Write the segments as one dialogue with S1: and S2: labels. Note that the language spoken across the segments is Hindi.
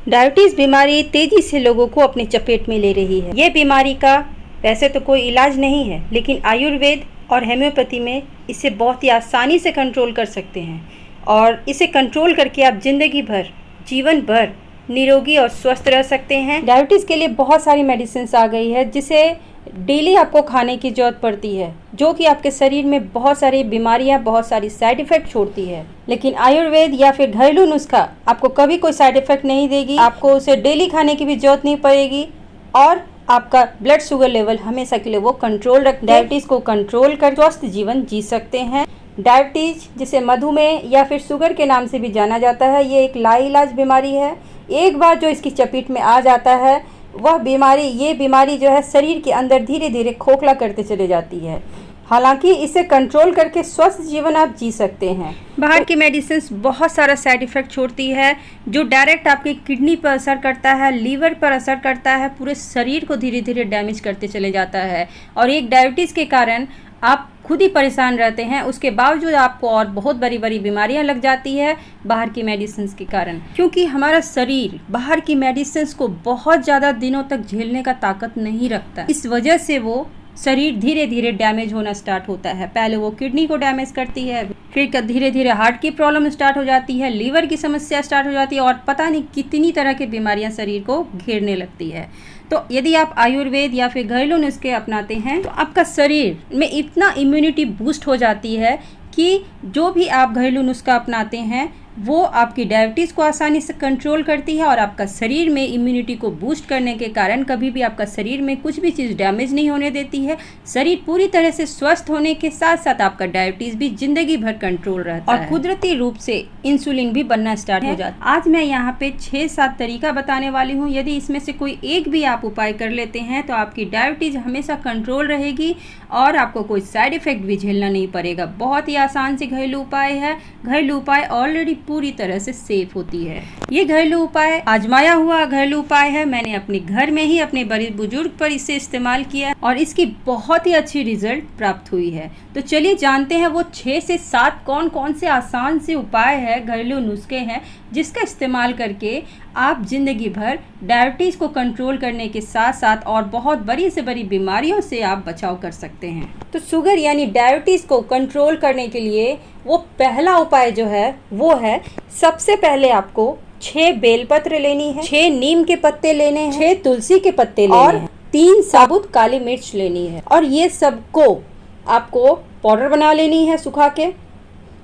S1: डायबिटीज़ बीमारी तेज़ी से लोगों को अपनी चपेट में ले रही है। ये बीमारी का वैसे तो कोई इलाज नहीं है, लेकिन आयुर्वेद और होम्योपैथी में इसे बहुत ही आसानी से कंट्रोल कर सकते हैं और इसे कंट्रोल करके आप ज़िंदगी भर, जीवन भर निरोगी और स्वस्थ रह सकते हैं। डायबिटीज़ के लिए बहुत सारी मेडिसिन आ गई है जिसे डेली आपको खाने की ज़रूरत पड़ती है, जो कि आपके शरीर में बहुत सारी बीमारियां, बहुत सारी साइड इफ़ेक्ट छोड़ती है। लेकिन आयुर्वेद या फिर घरेलू नुस्खा आपको कभी कोई साइड इफ़ेक्ट नहीं देगी, आपको उसे डेली खाने की भी ज़रूरत नहीं पड़ेगी और आपका ब्लड शुगर लेवल हमेशा के लिए वो कंट्रोल रख डायबिटीज़ को कंट्रोल कर स्वस्थ जीवन जी सकते हैं। डायबिटीज़ जिसे मधुमेह या फिर शुगर के नाम से भी जाना जाता है, ये एक लाइलाज बीमारी है। एक बार जो इसकी चपेट में आ जाता है ये बीमारी जो है शरीर के अंदर धीरे धीरे खोखला करते चले जाती है। हालांकि इसे कंट्रोल करके स्वस्थ जीवन आप जी सकते हैं। बाहर की मेडिसिन बहुत सारा साइड इफ़ेक्ट छोड़ती है, जो डायरेक्ट आपकी किडनी पर असर करता है, लीवर पर असर करता है, पूरे शरीर को धीरे धीरे डैमेज करते चले जाता है और एक डायबिटीज़ के कारण आप खुद ही परेशान रहते हैं। उसके बावजूद आपको और बहुत बड़ी बड़ी बीमारियां लग जाती है बाहर की मेडिसिन के कारण, क्योंकि हमारा शरीर बाहर की मेडिसिन को बहुत ज़्यादा दिनों तक झेलने का ताकत नहीं रखता। इस वजह से वो शरीर धीरे धीरे डैमेज होना स्टार्ट होता है। पहले वो किडनी को डैमेज करती है, फिर धीरे धीरे हार्ट की प्रॉब्लम स्टार्ट हो जाती है, लीवर की समस्या स्टार्ट हो जाती है और पता नहीं कितनी तरह की बीमारियां शरीर को घेरने लगती है। तो यदि आप आयुर्वेद या फिर घरेलू नुस्खे अपनाते हैं तो आपका शरीर में इतना इम्यूनिटी बूस्ट हो जाती है कि जो भी आप घरेलू नुस्खा अपनाते हैं वो आपकी डायबिटीज़ को आसानी से कंट्रोल करती है और आपका शरीर में इम्यूनिटी को बूस्ट करने के कारण कभी भी आपका शरीर में कुछ भी चीज़ डैमेज नहीं होने देती है। शरीर पूरी तरह से स्वस्थ होने के साथ साथ आपका डायबिटीज़ भी जिंदगी भर कंट्रोल रहता है और कुदरती रूप से इंसुलिन भी बनना स्टार्ट हो जाता है। आज मैं यहाँ पे 6-7 तरीका बताने वाली हूँ। यदि इसमें से कोई एक भी आप उपाय कर लेते हैं तो आपकी डायबिटीज़ हमेशा कंट्रोल रहेगी और आपको कोई साइड इफ़ेक्ट भी झेलना नहीं पड़ेगा। बहुत ही आसान से घरेलू उपाय है। घरेलू उपाय ऑलरेडी पूरी तरह से सेफ होती है। ये घरेलू उपाय आजमाया हुआ घरेलू उपाय है। मैंने अपने घर में ही अपने बड़े बुजुर्ग पर इसे इस्तेमाल किया और इसकी बहुत ही अच्छी रिजल्ट प्राप्त हुई है। तो चलिए जानते हैं वो 6 से 7 कौन कौन से आसान से उपाय है, घरेलू नुस्खे हैं जिसका इस्तेमाल करके आप जिंदगी भर डायबिटीज़ को कंट्रोल करने के साथ साथ और बहुत बड़ी से बड़ी बीमारियों से आप बचाव कर सकते हैं। तो शुगर यानी डायबिटीज़ को कंट्रोल करने के लिए वो पहला उपाय जो है वो है, सबसे पहले आपको 6 बेलपत्र लेनी है, 6 नीम के पत्ते लेने हैं, 6 तुलसी के पत्ते लेने हैं, 3 साबुत काली मिर्च लेनी है और ये सबको आपको पाउडर बना लेनी है सुखा के।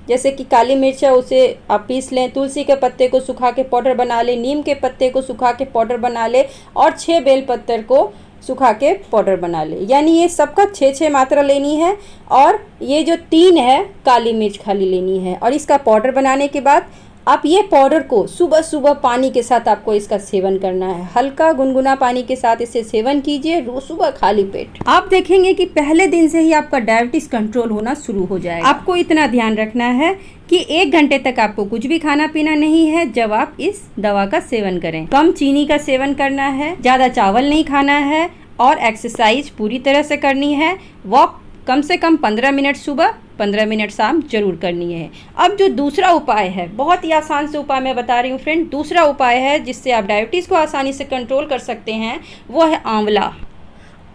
S1: जैसे कि काली मिर्च है उसे आप पीस लें, तुलसी के पत्ते को सुखा के पाउडर बना लें, नीम के पत्ते को सुखा के पाउडर बना ले और 6 बेलपत्र को सुखा के पाउडर बना ले। यानी ये सबका 6-6 मात्रा लेनी है और ये जो 3 है काली मिर्च खाली लेनी है। और इसका पाउडर बनाने के बाद आप ये पाउडर को सुबह सुबह पानी के साथ आपको इसका सेवन करना है। हल्का गुनगुना पानी के साथ इसे सेवन कीजिए रोज सुबह खाली पेट। आप देखेंगे कि पहले दिन से ही आपका डायबिटीज कंट्रोल होना शुरू हो जाएगा। आपको इतना ध्यान रखना है कि 1 घंटे तक आपको कुछ भी खाना पीना नहीं है जब आप इस दवा का सेवन करें। कम चीनी का सेवन करना है, ज़्यादा चावल नहीं खाना है और एक्सरसाइज पूरी तरह से करनी है। वॉक कम से कम 15 मिनट सुबह, 15 मिनट शाम जरूर करनी है। अब जो दूसरा उपाय है, बहुत ही आसान से उपाय मैं बता रही हूँ फ्रेंड। दूसरा उपाय है जिससे आप डायबिटीज़ को आसानी से कंट्रोल कर सकते हैं, वो है आंवला।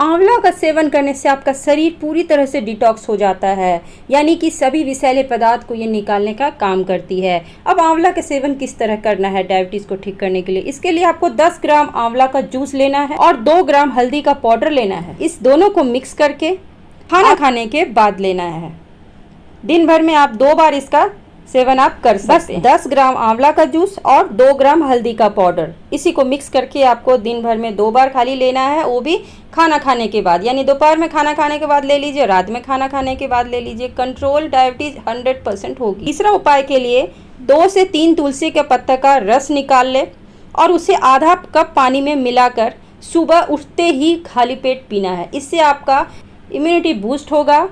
S1: आंवला का सेवन करने से आपका शरीर पूरी तरह से डिटॉक्स हो जाता है, यानी कि सभी विषैले पदार्थ को ये निकालने का काम करती है। अब आंवला का सेवन किस तरह करना है डायबिटीज़ को ठीक करने के लिए? इसके लिए आपको 10 ग्राम आंवला का जूस लेना है और 2 ग्राम हल्दी का पाउडर लेना है। इस दोनों को मिक्स करके खाना खाने के बाद लेना है। दिन भर में आप 2 बार इसका सेवन आप कर सकते हैं। 10 ग्राम आंवला का जूस और 2 ग्राम हल्दी का पाउडर, इसी को मिक्स करके आपको दिन भर में 2 बार खाली लेना है, वो भी खाना खाने के बाद। यानी दोपहर में खाना खाने के बाद ले लीजिए, रात में खाना खाने के बाद ले लीजिए। कंट्रोल डायबिटीज 100% होगी। तीसरा उपाय के लिए 2 से 3 तुलसी के पत्ते का रस निकाल ले और उसे आधा कप पानी में मिलाकर सुबह उठते ही खाली पेट पीना है। इससे आपका इम्यूनिटी बूस्ट होगा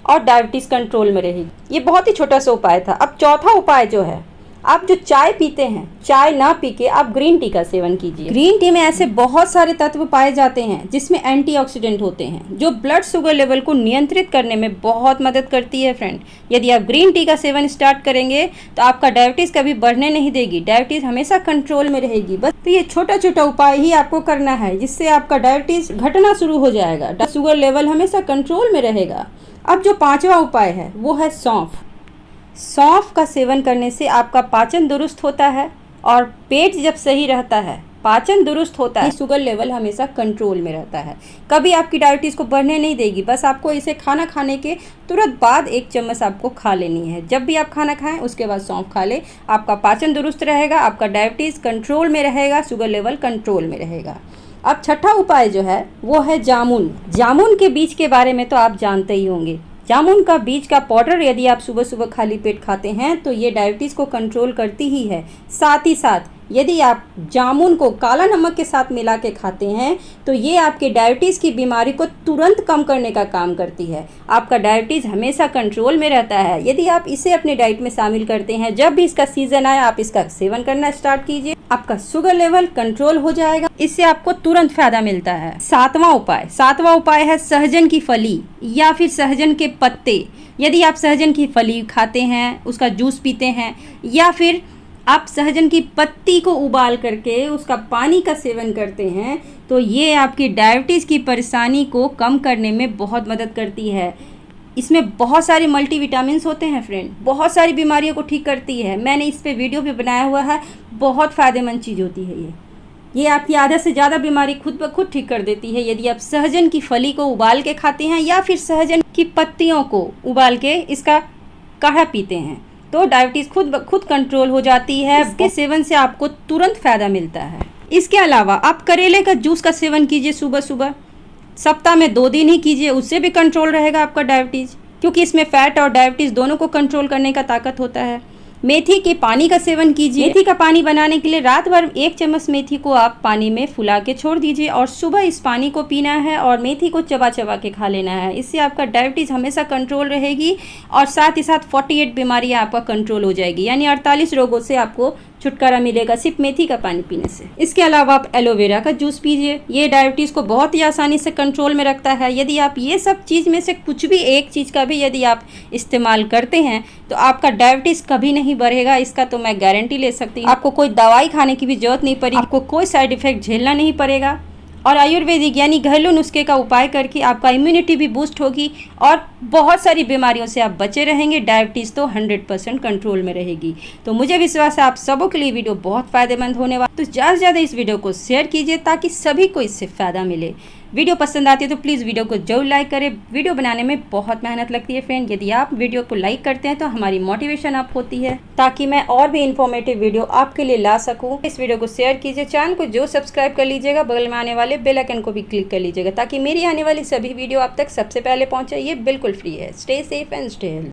S1: और डायबिटीज़ कंट्रोल में रहेगी। ये बहुत ही छोटा सा उपाय था। अब चौथा उपाय जो है, आप जो चाय पीते हैं, चाय ना पी के आप ग्रीन टी का सेवन कीजिए। ग्रीन टी में ऐसे बहुत सारे तत्व पाए जाते हैं जिसमें एंटीऑक्सीडेंट होते हैं, जो ब्लड शुगर लेवल को नियंत्रित करने में बहुत मदद करती है फ्रेंड। यदि आप ग्रीन टी का सेवन स्टार्ट करेंगे तो आपका डायबिटीज़ कभी बढ़ने नहीं देगी, डायबिटीज़ हमेशा कंट्रोल में रहेगी। बस तो ये छोटा छोटा उपाय ही आपको करना है, जिससे आपका डायबिटीज़ घटना शुरू हो जाएगा, शुगर लेवल हमेशा कंट्रोल में रहेगा। अब जो 5वां उपाय है वो है सौंफ। सौंफ का सेवन करने से आपका पाचन दुरुस्त होता है और पेट जब सही रहता है, पाचन दुरुस्त होता है, शुगर लेवल हमेशा कंट्रोल में रहता है, कभी आपकी डायबिटीज़ को बढ़ने नहीं देगी। बस आपको इसे खाना खाने के तुरंत बाद 1 चम्मच आपको खा लेनी है। जब भी आप खाना खाएं उसके बाद सौंफ खा लें, आपका पाचन दुरुस्त रहेगा, आपका डायबिटीज़ कंट्रोल में रहेगा, शुगर लेवल कंट्रोल में रहेगा। अब 6ठा उपाय जो है वो है जामुन। जामुन के बीज के बारे में तो आप जानते ही होंगे। जामुन का बीज का पाउडर यदि आप सुबह सुबह खाली पेट खाते हैं तो ये डायबिटीज़ को कंट्रोल करती ही है। साथ ही साथ यदि आप जामुन को काला नमक के साथ मिला के खाते हैं तो ये आपके डायबिटीज़ की बीमारी को तुरंत कम करने का काम करती है। आपका डायबिटीज़ हमेशा कंट्रोल में रहता है। यदि आप इसे अपने डाइट में शामिल करते हैं, जब भी इसका सीज़न आए आप इसका सेवन करना स्टार्ट कीजिए, आपका शुगर लेवल कंट्रोल हो जाएगा, इससे आपको तुरंत फायदा मिलता है। 7वां उपाय है सहजन की फली या फिर सहजन के पत्ते। यदि आप सहजन की फली खाते हैं, उसका जूस पीते हैं, या फिर आप सहजन की पत्ती को उबाल करके उसका पानी का सेवन करते हैं तो ये आपकी डायबिटीज़ की परेशानी को कम करने में बहुत मदद करती है। इसमें बहुत सारे मल्टीविटामिन्स होते हैं फ्रेंड, बहुत सारी बीमारियों को ठीक करती है। मैंने इस पे वीडियो भी बनाया हुआ है, बहुत फ़ायदेमंद चीज़ होती है ये आपकी आधा से ज़्यादा बीमारी खुद ब खुद ठीक कर देती है। यदि आप सहजन की फली को उबाल के खाते हैं या फिर सहजन की पत्तियों को उबाल के इसका काढ़ा पीते हैं तो डायबिटीज़ खुद ब खुद कंट्रोल हो जाती है। इसके सेवन से आपको तुरंत फ़ायदा मिलता है। इसके अलावा आप करेले का जूस का सेवन कीजिए सुबह सुबह, सप्ताह में 2 दिन ही कीजिए, उससे भी कंट्रोल रहेगा आपका डायबिटीज़, क्योंकि इसमें फैट और डायबिटीज़ दोनों को कंट्रोल करने का ताकत होता है। मेथी के पानी का सेवन कीजिए। मेथी का पानी बनाने के लिए रात भर 1 चम्मच मेथी को आप पानी में फुला के छोड़ दीजिए और सुबह इस पानी को पीना है और मेथी को चबा चबा के खा लेना है। इससे आपका डायबिटीज़ हमेशा कंट्रोल रहेगी और साथ ही साथ 48 बीमारियां आपका कंट्रोल हो जाएगी, यानी 48 रोगों से आपको छुटकारा मिलेगा सिर्फ मेथी का पानी पीने से। इसके अलावा आप एलोवेरा का जूस पीजिए, ये डायबिटीज़ को बहुत ही आसानी से कंट्रोल में रखता है। यदि आप ये सब चीज़ में से कुछ भी एक चीज़ का भी यदि आप इस्तेमाल करते हैं तो आपका डायबिटीज़ कभी नहीं बढ़ेगा, इसका तो मैं गारंटी ले सकती हूँ। आपको कोई दवाई खाने की भी जरूरत नहीं पड़ेगी, आपको कोई साइड इफेक्ट झेलना नहीं पड़ेगा और आयुर्वेदिक यानी घरेलू नुस्खे का उपाय करके आपका इम्यूनिटी भी बूस्ट होगी और बहुत सारी बीमारियों से आप बचे रहेंगे। डायबिटीज़ तो 100% कंट्रोल में रहेगी। तो मुझे विश्वास है आप सबों के लिए वीडियो बहुत फ़ायदेमंद होने वाला, तो ज़्यादा से ज़्यादा इस वीडियो को शेयर कीजिए ताकि सभी को इससे फ़ायदा मिले। वीडियो पसंद आती है तो प्लीज़ वीडियो को जरूर लाइक करें। वीडियो बनाने में बहुत मेहनत लगती है फ्रेंड, यदि आप वीडियो को लाइक करते हैं तो हमारी मोटिवेशन अप होती है ताकि मैं और भी इन्फॉर्मेटिव वीडियो आपके लिए ला सकूं। इस वीडियो को शेयर कीजिए, चैनल को जो सब्सक्राइब कर लीजिएगा, बगल में आने वाले बेल आइकन को भी क्लिक कर लीजिएगा ताकि मेरी आने वाली सभी वीडियो आप तक सबसे पहले पहुँचे। ये बिल्कुल फ्री है। Stay safe and stay healthy.